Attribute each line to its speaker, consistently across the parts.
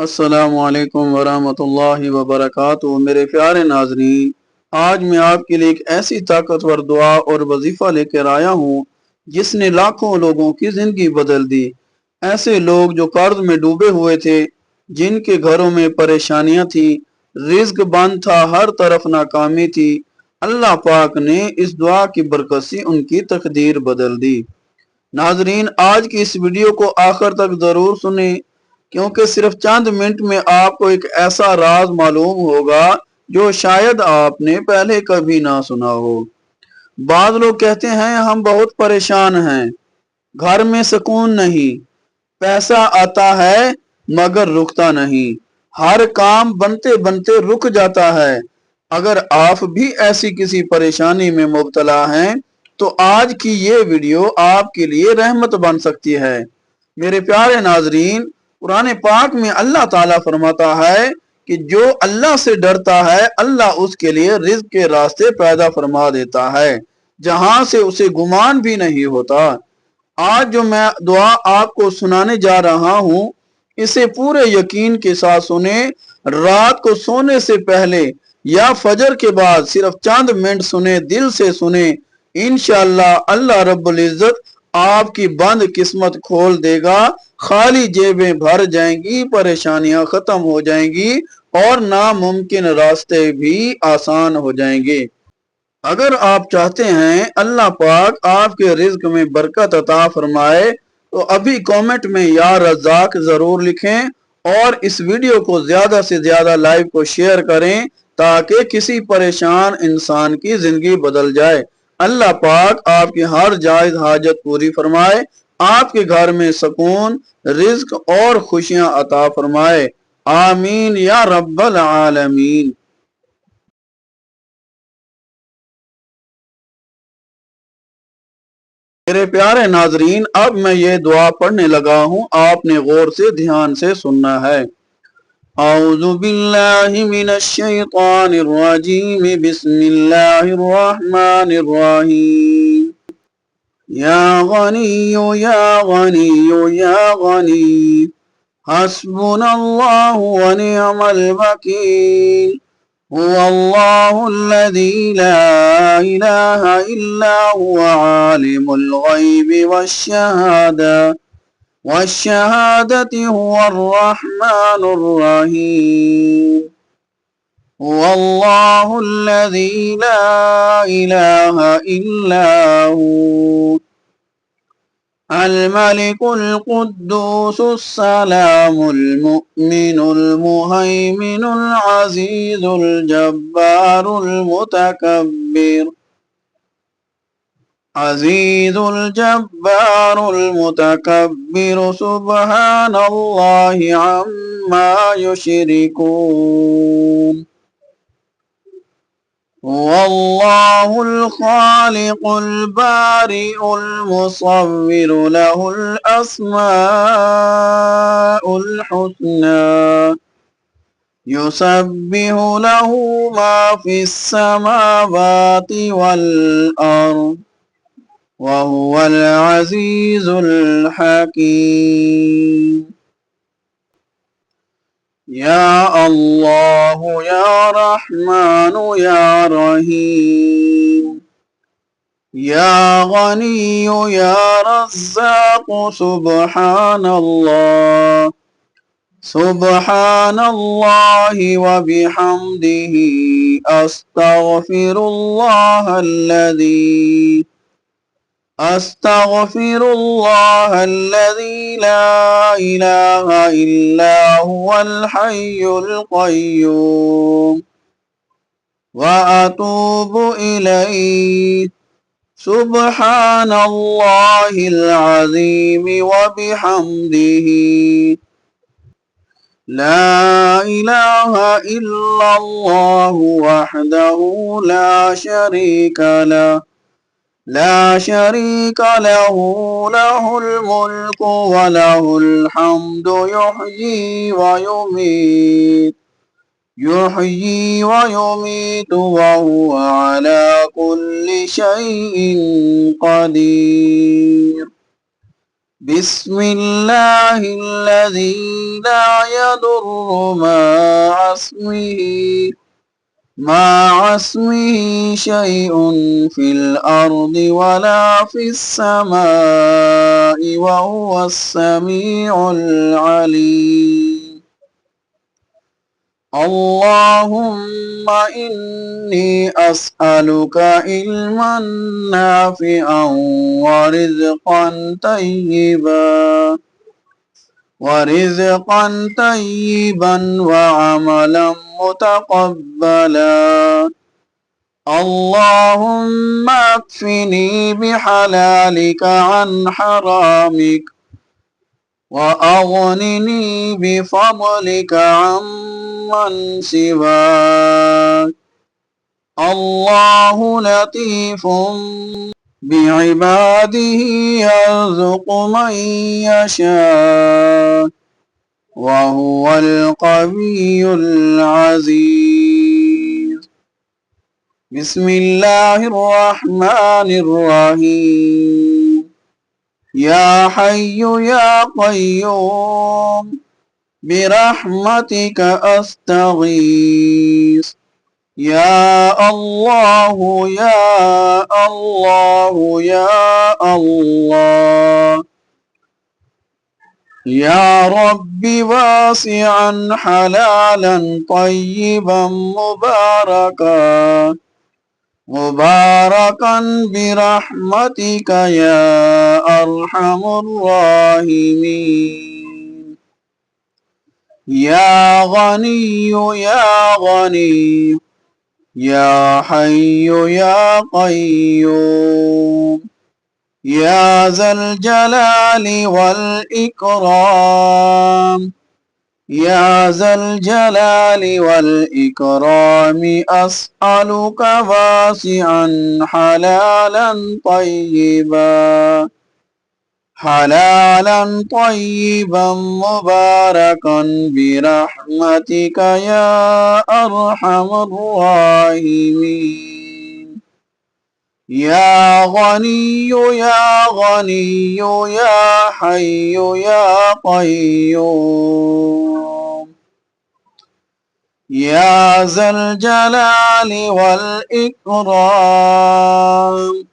Speaker 1: السلام علیکم ورحمۃ اللہ وبرکاتہ۔ میرے پیارے ناظرین، آج میں آپ کے لیے ایک ایسی طاقتور دعا اور وظیفہ لے کر آیا ہوں جس نے لاکھوں لوگوں کی زندگی بدل دی۔ ایسے لوگ جو قرض میں ڈوبے ہوئے تھے، جن کے گھروں میں پریشانیاں تھیں، رزق بند تھا، ہر طرف ناکامی تھی، اللہ پاک نے اس دعا کی برکت سے ان کی تقدیر بدل دی۔ ناظرین، آج کی اس ویڈیو کو آخر تک ضرور سنیں، کیونکہ صرف چند منٹ میں آپ کو ایک ایسا راز معلوم ہوگا جو شاید آپ نے پہلے کبھی نہ سنا ہو۔ بعض لوگ کہتے ہیں ہم بہت پریشان ہیں، گھر میں سکون نہیں، پیسہ آتا ہے مگر رکتا نہیں، ہر کام بنتے بنتے رک جاتا ہے۔ اگر آپ بھی ایسی کسی پریشانی میں مبتلا ہیں تو آج کی یہ ویڈیو آپ کے لیے رحمت بن سکتی ہے۔ میرے پیارے ناظرین، قرآن پاک میں اللہ تعالیٰ فرماتا ہے کہ جو اللہ سے ڈرتا ہے اللہ اس کے لیے رزق کے راستے پیدا فرما دیتا ہے جہاں سے اسے گمان بھی نہیں ہوتا۔ آج جو میں دعا آپ کو سنانے جا رہا ہوں، اسے پورے یقین کے ساتھ سنیں، رات کو سونے سے پہلے یا فجر کے بعد صرف چند منٹ سنیں، دل سے سنیں، انشاءاللہ اللہ رب العزت آپ کی بند قسمت کھول دے گا، خالی جیبیں بھر جائیں گی، پریشانیاں ختم ہو جائیں گی اور ناممکن راستے بھی آسان ہو جائیں گے۔ اگر آپ چاہتے ہیں اللہ پاک آپ کے رزق میں برکت عطا فرمائے تو ابھی کامنٹ میں یا رزاق ضرور لکھیں اور اس ویڈیو کو زیادہ سے زیادہ لائیو کو شیئر کریں تاکہ کسی پریشان انسان کی زندگی بدل جائے۔ اللہ پاک آپ کی ہر جائز حاجت پوری فرمائے، آپ کے گھر میں سکون، رزق اور خوشیاں عطا فرمائے، آمین یا رب العالمین۔ میرے پیارے ناظرین، اب میں یہ دعا پڑھنے لگا ہوں، آپ نے غور سے دھیان سے سننا ہے۔ اعوذ باللہ من الشیطان الرجیم، بسم اللہ الرحمن الرحیم۔ یا غنی یا غنی یا غنی، حسبنا اللہ ونعم الوکیل، هو الله الذي لا إله إلا هو عالم الغيب والشهادة هو الرحمن الرحيم، هو الله الذي لا إله إلا هو الملك القدوس السلام المؤمن المهيمن العزيز الجبار المتكبر سبحان الله عما يشركون، هو الله الخالق البارئ المصور، له الأسماء الحسنى، يسبح له ما في السماوات والأرض، وهو العزيز الحكيم۔ یا اللہ یا رحمان یا رحیم، یا غنی یا رزاق، سبحان اللہ وبحمدہ، استغفر اللہ الذی لا الہ الا هو الحی القیوم، واتوب الیہ، سبحان اللہ العظیم وبحمدہ، لا الہ الا اللہ وحدہ لا شریک لہ، له الملك وله الحمد، يحيي ويميت وهو على كل شيء قدير۔ بسم الله الذي لا يضر مع اسمه شيء في الأرض ولا في السماء وهو السميع العليم. اللهم إني أسألك علما نافعا ورزقا طيبا وعملا متقبلا. اللهم اكفني بحلالك عن حرامك وأغنني بفضلك عمن سواك. الله لطيف بعباده يرزق من يشاء وهو القوي العزيز. بسم الله الرحمن الرحيم. يا حي يا قيوم برحمتك أستغيث. يا الله يا الله يا الله. يا رب واسعا حلالا طيبا مباركا برحمتك يا أرحم الراحمين. يا غني يا غني يا حي يا قيوم يا ذا الجلال والإكرام. يا ذا الجلال والإكرام أسألك واسعا حلالا طيبا مباركا برحمتك يا أرحم الراحمين. يا غني يا غني يا حي يا قيوم يا ذا الجلال والإكرام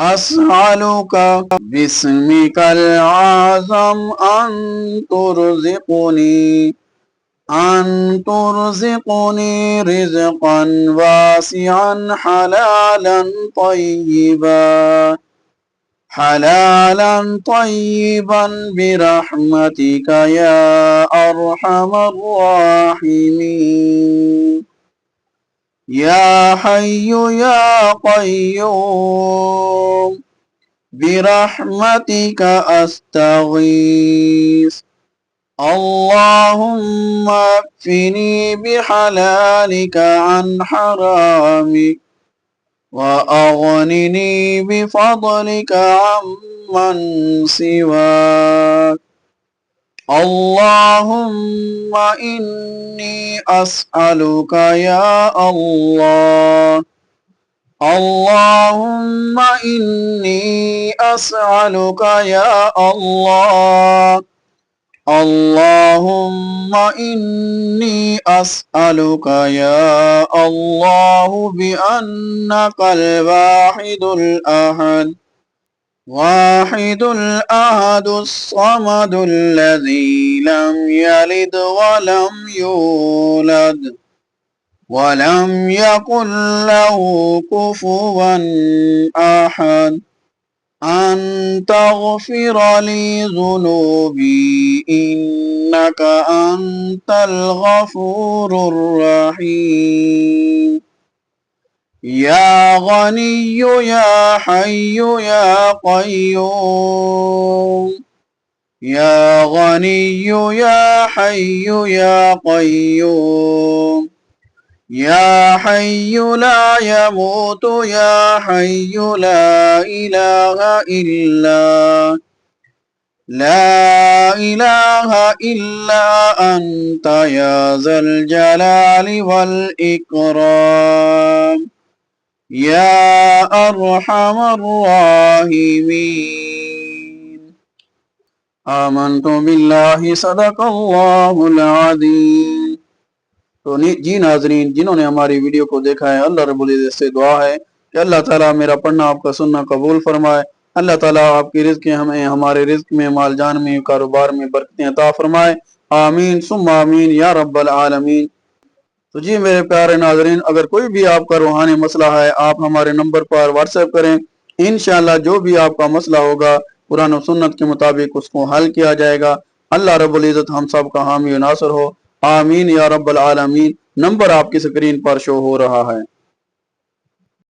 Speaker 1: أسألك باسمك الأعظم أن ترزقني رزقا واسعا حلالا طيبا برحمتك يا أرحم الراحمين. يا حي يا قيوم برحمتك أستغيث. اللهم اكفني بحلالك عن حرامك وأغنني بفضلك عمن سواك. اللهم إني أسألك يا الله. اللهم إني أسألك يا الله. اللهم إني أسألك يا الله بأنك واحد الأحد الصمد الذي لم يلد ولم يولد ولم يكن له كفوا أحد أن تغفر لي ذنوبي إنك أنت الغفور الرحيم. يا غني يا حي يا قيوم يا غني يا حي يا قيوم يا حي لا يموت يا حي لا إله إلا أنت يا ذا الجلال والإكرام يا أرحم الراحمين. آمنت बिल्लाहि सदक़ल्लाहुल अज़ीम। तो जी नाजरीन, जिन्होंने हमारी वीडियो को देखा है, अल्लाह रब्बुल इज़्ज़त से दुआ है कि अल्लाह ताला मेरा पढ़ना आपका सुनना कबूल फरमाए। अल्लाह ताला आपकी रिज़्क़ हमें, हमारे रिज़्क़ में, माल जान में, कारोबार में बरकतें अता फरमाए। आमीन सुम्मा आमीन या रब्बल आलमीन। तो जी मेरे प्यारे नाजरीन, अगर कोई भी आपका रूहानी मसला है, आप हमारे नंबर पर व्हाट्सएप करें। इंशाअल्लाह जो भी आपका मसला होगा, कुरान और सुन्नत के मुताबिक उसको हल किया जाएगा। अल्लाह रब्बुल इज़्ज़त हम सब का हामी और नासर हो। आमीन या रब्बल आलमीन। नंबर आपकी स्क्रीन पर शो हो रहा है।